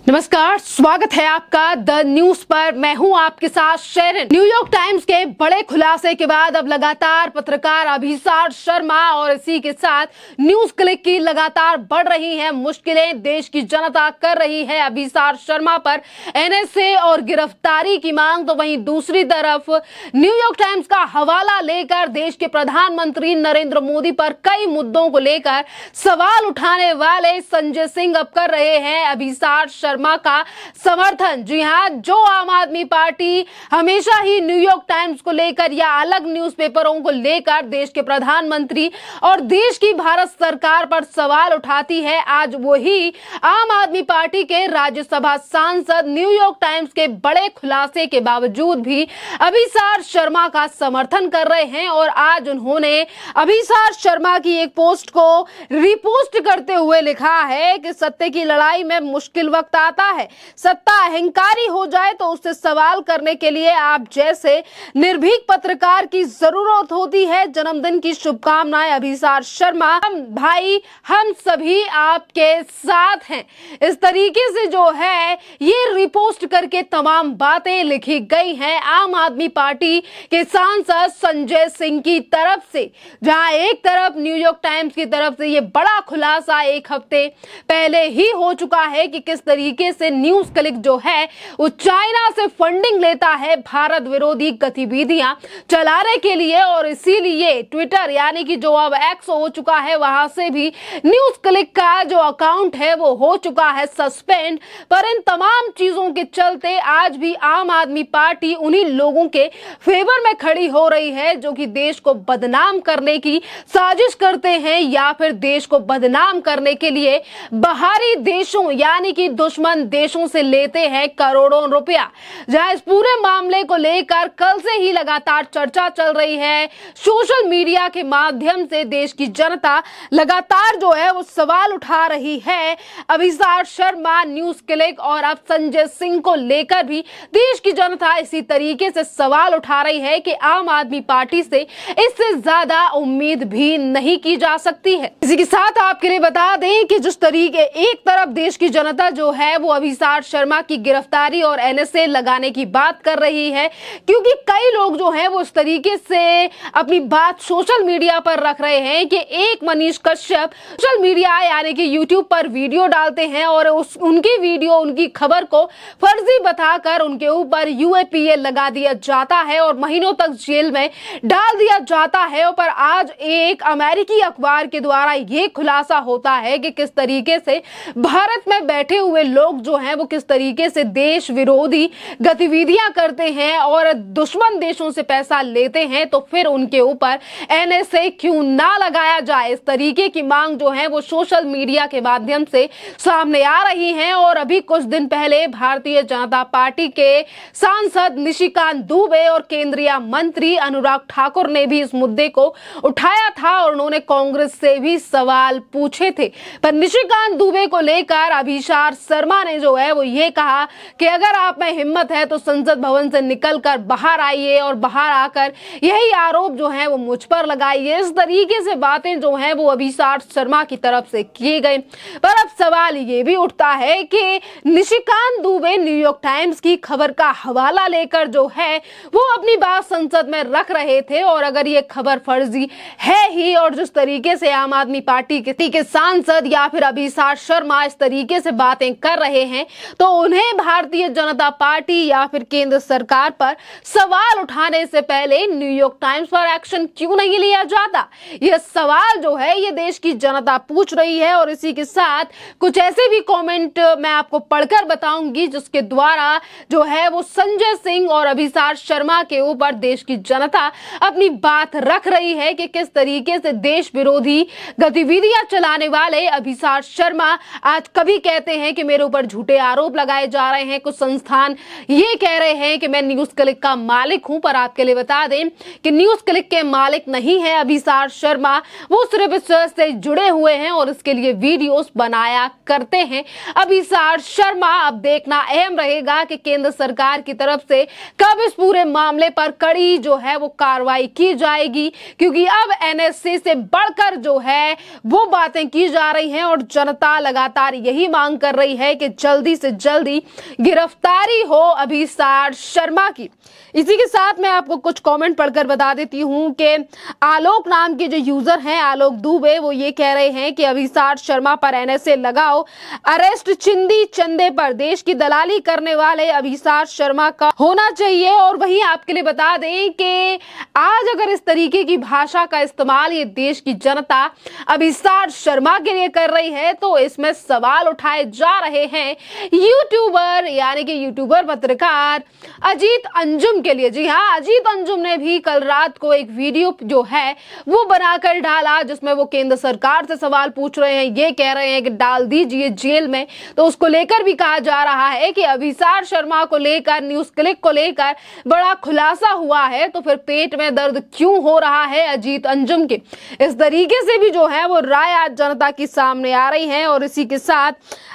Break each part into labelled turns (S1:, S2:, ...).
S1: नमस्कार, स्वागत है आपका द न्यूज पर। मैं हूं आपके साथ शेरन। न्यूयॉर्क टाइम्स के बड़े खुलासे के बाद अब लगातार पत्रकार अभिसार शर्मा और इसी के साथ न्यूज क्लिक की लगातार बढ़ रही हैं मुश्किलें देश की जनता कर रही है अभिसार शर्मा पर एनएसए और गिरफ्तारी की मांग। तो वहीं दूसरी तरफ न्यूयॉर्क टाइम्स का हवाला लेकर देश के प्रधानमंत्री नरेंद्र मोदी पर कई मुद्दों को लेकर सवाल उठाने वाले संजय सिंह अब कर रहे हैं अभिसार शर्मा का समर्थन। जी हां, जो आम आदमी पार्टी हमेशा ही न्यूयॉर्क टाइम्स को लेकर या अलग न्यूज़पेपरों को लेकर देश के प्रधानमंत्री और देश की भारत सरकार पर सवाल उठाती है, आज वही आम आदमी पार्टी के राज्यसभा सांसद न्यूयॉर्क टाइम्स के बड़े खुलासे के बावजूद भी अभिसार शर्मा का समर्थन कर रहे हैं। और आज उन्होंने अभिसार शर्मा की एक पोस्ट को रिपोस्ट करते हुए लिखा है कि सत्य की लड़ाई में मुश्किल वक्त आता है, सत्ता अहंकारी हो जाए तो उससे सवाल करने के लिए आप जैसे निर्भीक पत्रकार की जरूरत होती है। जन्मदिन की शुभकामनाएं अभिसार शर्मा। भाई, हम सभी आपके साथ हैं। इस तरीके से जो है ये रिपोस्ट करके तमाम बातें लिखी गई हैं आम आदमी पार्टी के सांसद संजय सिंह की तरफ से, जहां एक तरफ न्यूयॉर्क टाइम्स की तरफ से ये बड़ा खुलासा एक हफ्ते पहले ही हो चुका है कि किस तरीके से न्यूज क्लिक जो है वो चाइना से फंडिंग लेता है भारत विरोधी गतिविधियां चलाने के लिए। और इसीलिए ट्विटर यानी कि जो अब एक्स हो चुका है वहां से भी न्यूज क्लिक का जो अकाउंट है वो हो चुका है सस्पेंड। पर इन तमाम चीजों के चलते आज भी आम आदमी पार्टी उन्हीं लोगों के फेवर में खड़ी हो रही है जो कि देश को बदनाम करने की साजिश करते हैं या फिर देश को बदनाम करने के लिए बाहरी देशों यानी कि दुश्मन देशों से लेते हैं करोड़ों रुपया। जहां इस पूरे मामले को लेकर कल से ही लगातार चर्चा चल रही है, सोशल मीडिया के माध्यम से देश की जनता लगातार जो है वो सवाल उठा रही है अभिसार शर्मा, न्यूज क्लिक और अब संजय सिंह को लेकर भी देश की जनता इसी तरीके से सवाल उठा रही है कि आम आदमी पार्टी से इससे ज्यादा उम्मीद भी नहीं की जा सकती है। इसी के साथ आपके लिए बता दें कि जिस तरीके एक तरफ देश की जनता जो है वो अभिसार शर्मा की गिरफ्तारी और एनएसए लगाने की बात कर रही है, क्योंकि कई लोग जो हैं वो इस तरीके से अपनी बात सोशल मीडिया पर रख रहे हैं कि एक मनीष कश्यप सोशल मीडिया यानी कि यूट्यूब पर वीडियो डालते हैं और उनकी वीडियो उनकी खबर को फर्जी बताकर उनके ऊपर यूएपीए लगा दिया जाता है और महीनों तक जेल में डाल दिया जाता है। पर आज एक अमेरिकी अखबार के द्वारा ये खुलासा होता है कि किस तरीके से भारत में बैठे हुए लोग जो हैं वो किस तरीके से देश विरोधी गतिविधियां करते हैं और दुश्मन देशों से पैसा लेते हैं, तो फिर उनके ऊपर एनएसए क्यों ना लगाया जाए। इस तरीके की मांग जो है वो सोशल मीडिया के माध्यम से सामने आ रही है। और अभी कुछ दिन पहले भारतीय जनता पार्टी के सांसद निशिकांत दुबे और केंद्रीय मंत्री अनुराग ठाकुर ने भी इस मुद्दे को उठाया था और उन्होंने कांग्रेस से भी सवाल पूछे थे। पर निशिकांत दुबे को लेकर अभिसार शर्मा ने जो है वो ये कहा कि अगर आप में हिम्मत है तो संसद भवन से निकलकर बाहर आइए और बाहर आकर यही आरोप जो है वो मुझ पर लगाइए। इस तरीके से बातें जो हैं वो अभिसार शर्मा की तरफ से किए गए। पर अब सवाल ये भी उठता है कि निशिकांत दुबे न्यूयॉर्क टाइम्स की खबर का हवाला लेकर जो है वो अपनी बात संसद में रख रहे थे और अगर ये खबर फर्जी है ही और जिस तरीके से आम आदमी पार्टी के सांसद या फिर अभिसार शर्मा इस तरीके से बातें कर रहे हैं तो उन्हें भारतीय जनता पार्टी या फिर केंद्र सरकार पर सवाल उठाने से पहले न्यूयॉर्क टाइम्स पर एक्शन क्यों नहीं लिया जाता, यह सवाल जो है ये देश की जनता पूछ रही है। और इसी के साथ कुछ ऐसे भी कमेंट मैं आपको पढ़कर बताऊंगी जिसके द्वारा जो है वो संजय सिंह और अभिसार शर्मा के ऊपर देश की जनता अपनी बात रख रही है कि किस तरीके से देश विरोधी गतिविधियां चलाने वाले अभिसार शर्मा आज कभी कहते हैं कि मेरे ऊपर झूठे आरोप लगाए जा रहे हैं, कुछ संस्थान ये कह रहे हैं कि मैं न्यूज क्लिक का मालिक हूं। पर आपके लिए बता दें कि न्यूज क्लिक के मालिक नहीं है अभिसार शर्मा, वो सिर्फ इससे जुड़े हुए हैं और इसके लिए वीडियोस बनाया करते हैं अभिसार शर्मा। अब देखना अहम रहेगा कि केंद्र सरकार की तरफ से कब इस पूरे मामले पर कड़ी जो है वो कार्रवाई की जाएगी, क्योंकि अब एनएसए से बढ़कर जो है वो बातें की जा रही हैं और जनता लगातार यही मांग कर रही है कि जल्दी से जल्दी गिरफ्तारी हो अभिसार शर्मा की। इसी के साथ मैं आपको कुछ कमेंट पढ़कर बता देती हूं कि आलोक नाम के जो यूजर हैं, आलोक दुबे, वो ये कह रहे हैं कि अभिसार शर्मा पर एनएसए लगाओ, अरेस्ट चिंदी चंदे पर, देश की दलाली करने वाले अभिसार शर्मा का होना चाहिए। और वहीं आपके लिए बता दें कि आज अगर इस तरीके की भाषा का इस्तेमाल ये देश की जनता अभिसार शर्मा के लिए कर रही है तो इसमें सवाल उठाए जा रहे हैं यूट्यूबर, यानी कि यूट्यूबर पत्रकार अजीत अंजुम के लिए। जी हाँ, अजीत अंजुम ने भी कल रात को एक वीडियो जो है वो बनाकर डाला, जिसमें वो केंद्र सरकार से सवाल पूछ रहे हैं, ये कह रहे हैं कि डाल दीजिए जेल में। तो उसको लेकर भी कहा जा रहा है कि अभिसार शर्मा को लेकर, न्यूज क्लिक को लेकर बड़ा खुलासा हुआ है, तो फिर पेट में दर्द क्यों हो रहा है अजीत अंजुम के। इस तरीके से भी जो है वो राय आज जनता की सामने आ रही है। और इसी के साथ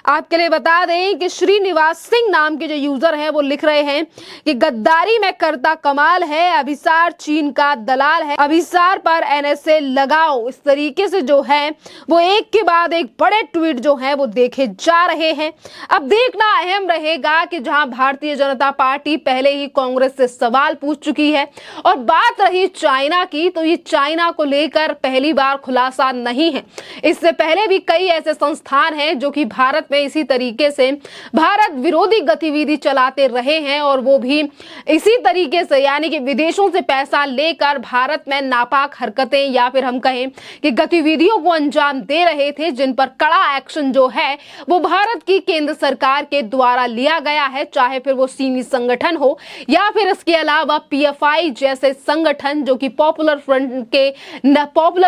S1: आपके लिए बता दें कि श्रीनिवास सिंह नाम के जो यूजर हैं वो लिख रहे हैं कि गद्दारी में करता कमाल है, अभिसार चीन का दलाल है, अभिसार पर एनएसए लगाओ। इस तरीके से जो है वो एक के बाद एक बड़े ट्वीट जो है वो देखे जा रहे हैं। अब देखना अहम रहेगा कि जहां भारतीय जनता पार्टी पहले ही कांग्रेस से सवाल पूछ चुकी है, और बात रही चाइना की, तो ये चाइना को लेकर पहली बार खुलासा नहीं है। इससे पहले भी कई ऐसे संस्थान हैं जो कि भारत में इसी तरीके से भारत विरोधी गतिविधि चलाते रहे हैं, और वो भी इसी तरीके से, यानी कि विदेशों से पैसा लेकर भारत में नापाक हरकतें या फिर हम कहें कि गतिविधियों को अंजाम दे रहे थे, जिन पर कड़ा एक्शन जो है वो भारत की केंद्र सरकार के द्वारा लिया गया है, चाहे फिर वो सीमी संगठन हो या फिर इसके अलावा पीएफआई जैसे संगठन जो कि पॉपुलर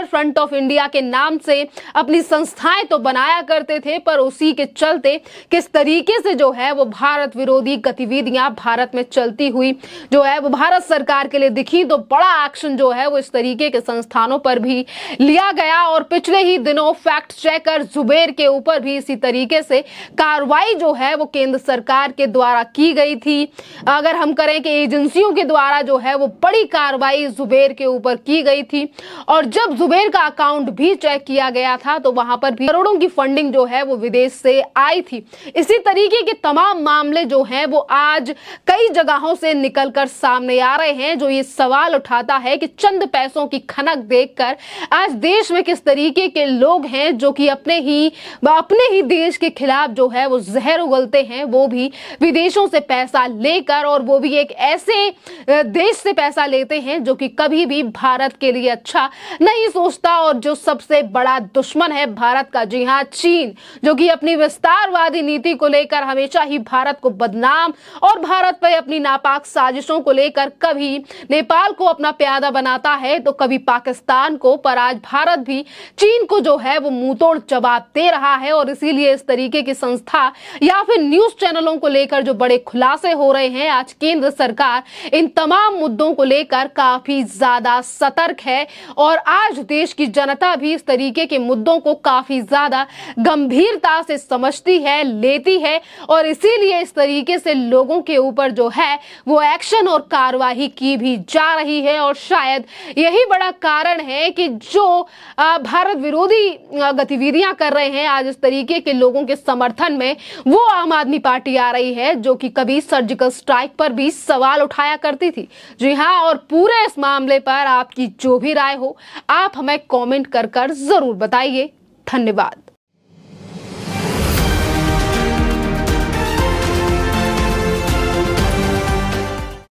S1: फ्रंट ऑफ इंडिया के नाम से अपनी संस्थाएं तो बनाया करते थे, पर उसी के चलते किस तरीके से जो है वो भारत विरोधी गतिविधियां भारत में चलती हुई जो है वो भारत सरकार के लिए दिखी। तो बड़ा एक्शन जो है वो इस तरीके के संस्थानों पर भी लिया गया, और पिछले ही दिनों फैक्ट चेकर जुबेर के ऊपर भी इसी तरीके से कार्रवाई जो है वो केंद्र सरकार के द्वारा की गई थी। अगर हम करें कि एजेंसियों के द्वारा जो है वो बड़ी कार्रवाई जुबेर के ऊपर की गई थी, और जब जुबेर का अकाउंट भी चेक किया गया था तो वहां पर भी करोड़ों की फंडिंग जो है वो विदेश से आई थी। इसी तरीके के तमाम मामले जो हैं वो आज कई जगहों से निकलकर सामने आ रहे हैं, जो ये सवाल उठाता है कि चंद पैसों की खनक देखकर आज देश में किस तरीके के लोग हैं जो कि अपने ही देश के खिलाफ जो है वो जहर उगलते हैं, वो भी विदेशों से पैसा लेकर, और वो भी एक ऐसे देश से पैसा लेते हैं जो कि कभी भी भारत के लिए अच्छा नहीं सोचता, और जो सबसे बड़ा दुश्मन है भारत का, जी हाँ, चीन, जो कि अपनी विस्तारवादी नीति को लेकर हमेशा ही भारत को बदनाम और भारत पर अपनी नापाक साजिशों को लेकर कभी नेपाल को अपना प्यादा बनाता है तो कभी पाकिस्तान को, पर आज भारत भी चीन को जो है वो मुंहतोड़ जवाब दे रहा है। और इसीलिए इस तरीके की संस्था या फिर न्यूज चैनलों को लेकर जो बड़े खुलासे हो रहे हैं, आज केंद्र सरकार इन तमाम मुद्दों को लेकर काफी ज्यादा सतर्क है, और आज देश की जनता भी इस तरीके के मुद्दों को काफी ज्यादा गंभीरता से समझती है, लेती है, और इसीलिए इस तरीके से लोगों के ऊपर जो है वो एक्शन और कार्रवाई की भी जा रही है। और शायद यही बड़ा कारण है कि जो भारत विरोधी गतिविधियां कर रहे हैं आज इस तरीके के लोगों के समर्थन में, वो आम आदमी पार्टी आ रही है जो कि कभी सर्जिकल स्ट्राइक पर भी सवाल उठाया करती थी। जी हाँ, और पूरे इस मामले पर आपकी जो भी राय हो आप हमें कमेंट कर जरूर बताइए। धन्यवाद।